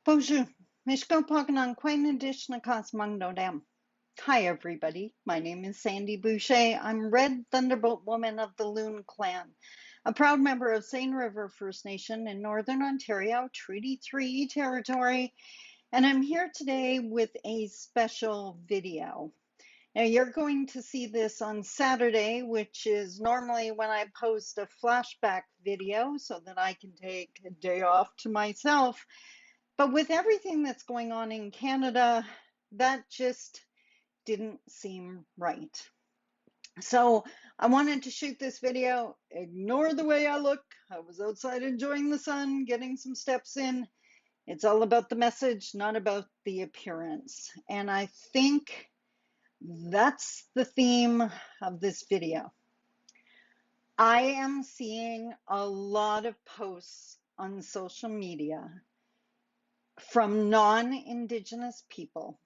Bonjour. Mishko Paganan Quain Dishna Cosmongno Dam. Hi everybody. My name is Sandi Boucher. I'm Red Thunderbolt Woman of the Loon Clan, a proud member of Seine River First Nation in Northern Ontario, Treaty 3 territory, and I'm here today with a special video. Now you're going to see this on Saturday, which is normally when I post a flashback video so that I can take a day off to myself. But with everything that's going on in Canada, that just didn't seem right. So I wanted to shoot this video. Ignore the way I look. I was outside enjoying the sun, getting some steps in. It's all about the message, not about the appearance. And I think that's the theme of this video. I am seeing a lot of posts on social media from non-Indigenous people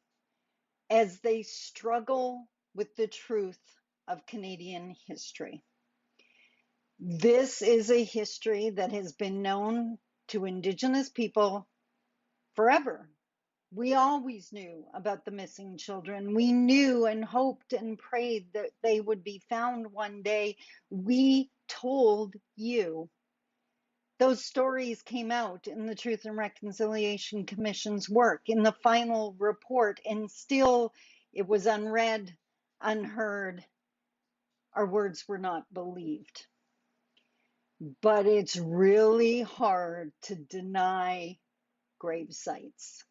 as they struggle with the truth of Canadian history. This is a history that has been known to Indigenous people forever. We always knew about the missing children. We knew and hoped and prayed that they would be found one day. We told you. Those stories came out in the Truth and Reconciliation Commission's work, in the final report, and still it was unread, unheard. Our words were not believed. But it's really hard to deny grave sites.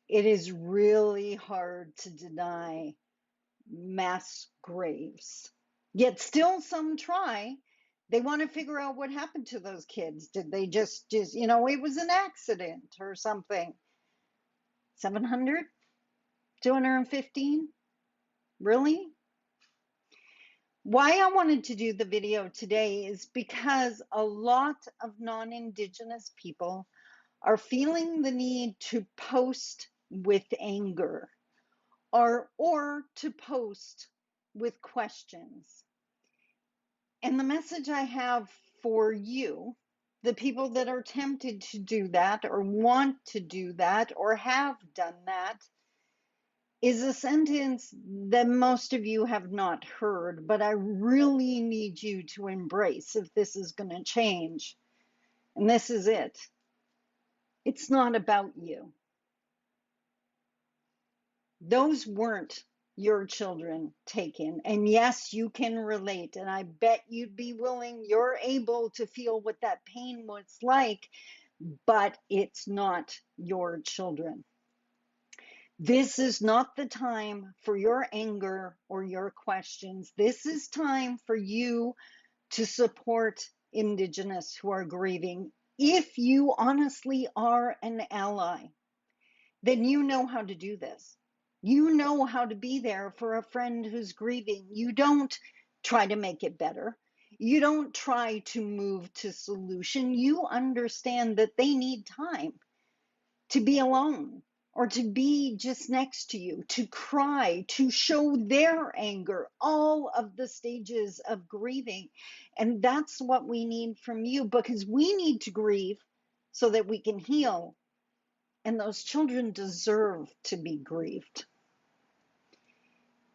It is really hard to deny mass graves. Yet still some try. They want to figure out what happened to those kids. Did they just, it was an accident or something? 700? 215? Really? Why I wanted to do the video today is because a lot of non-Indigenous people are feeling the need to post with anger or to post with questions. And the message I have for you, the people that are tempted to do that or want to do that or have done that, is a sentence that most of you have not heard, but I really need you to embrace if this is going to change. And this is it. It's not about you. Those weren't your children taken. And yes, you can relate. And I bet you'd be willing, you're able to feel what that pain was like, but it's not your children. This is not the time for your anger or your questions. This is time for you to support Indigenous who are grieving. If you honestly are an ally, then you know how to do this. You know how to be there for a friend who's grieving. You don't try to make it better. You don't try to move to solution. You understand that they need time to be alone or to be just next to you, to cry, to show their anger, all of the stages of grieving. And that's what we need from you, because we need to grieve so that we can heal. And those children deserve to be grieved.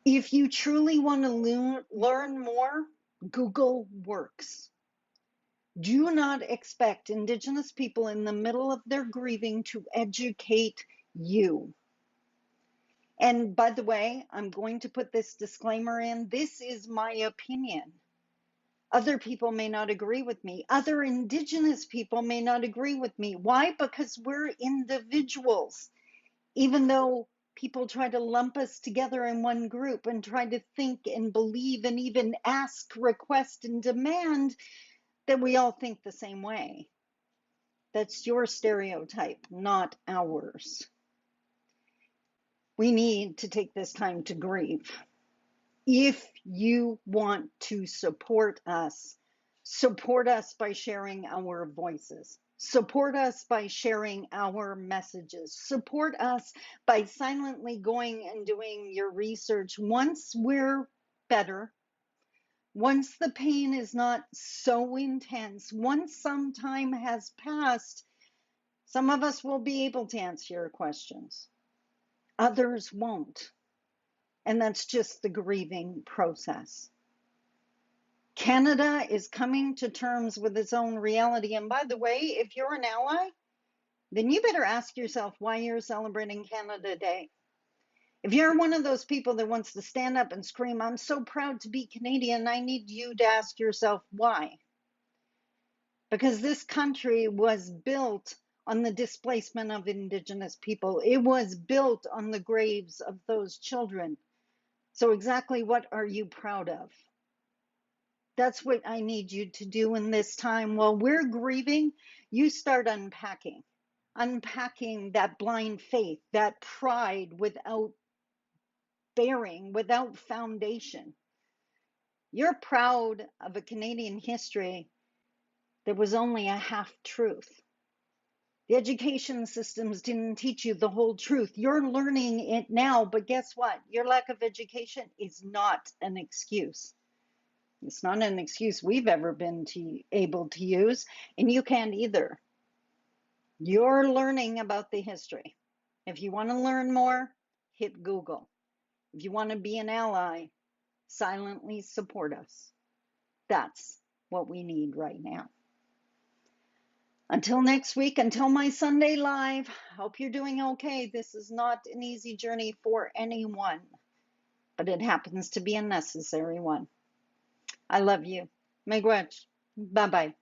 If you truly want to learn more, Google works. Do not expect Indigenous people in the middle of their grieving to educate you. And by the way, I'm going to put this disclaimer in. This is my opinion. Other people may not agree with me. Other Indigenous people may not agree with me. Why? Because we're individuals. Even though people try to lump us together in one group and try to think and believe and even ask, request, and demand that we all think the same way. That's your stereotype, not ours. We need to take this time to grieve. If you want to support us by sharing our voices. Support us by sharing our messages. Support us by silently going and doing your research. Once we're better, once the pain is not so intense, once some time has passed, Some of us will be able to answer your questions, others won't. And that's just the grieving process. Canada is coming to terms with its own reality. And by the way, if you're an ally, then you better ask yourself why you're celebrating Canada Day. If you're one of those people that wants to stand up and scream, I'm so proud to be Canadian, I need you to ask yourself why. Because this country was built on the displacement of Indigenous people. It was built on the graves of those children. So exactly what are you proud of? That's what I need you to do in this time. While we're grieving, you start unpacking that blind faith, that pride without bearing, without foundation. You're proud of a Canadian history that was only a half truth. The education systems didn't teach you the whole truth. You're learning it now, but guess what? Your lack of education is not an excuse. It's not an excuse we've ever been able to use, and you can't either. You're learning about the history. If you want to learn more, hit Google. If you want to be an ally, silently support us. That's what we need right now. Until next week, until my Sunday live, hope you're doing okay. This is not an easy journey for anyone, but it happens to be a necessary one. I love you. Miigwetch. Bye-bye.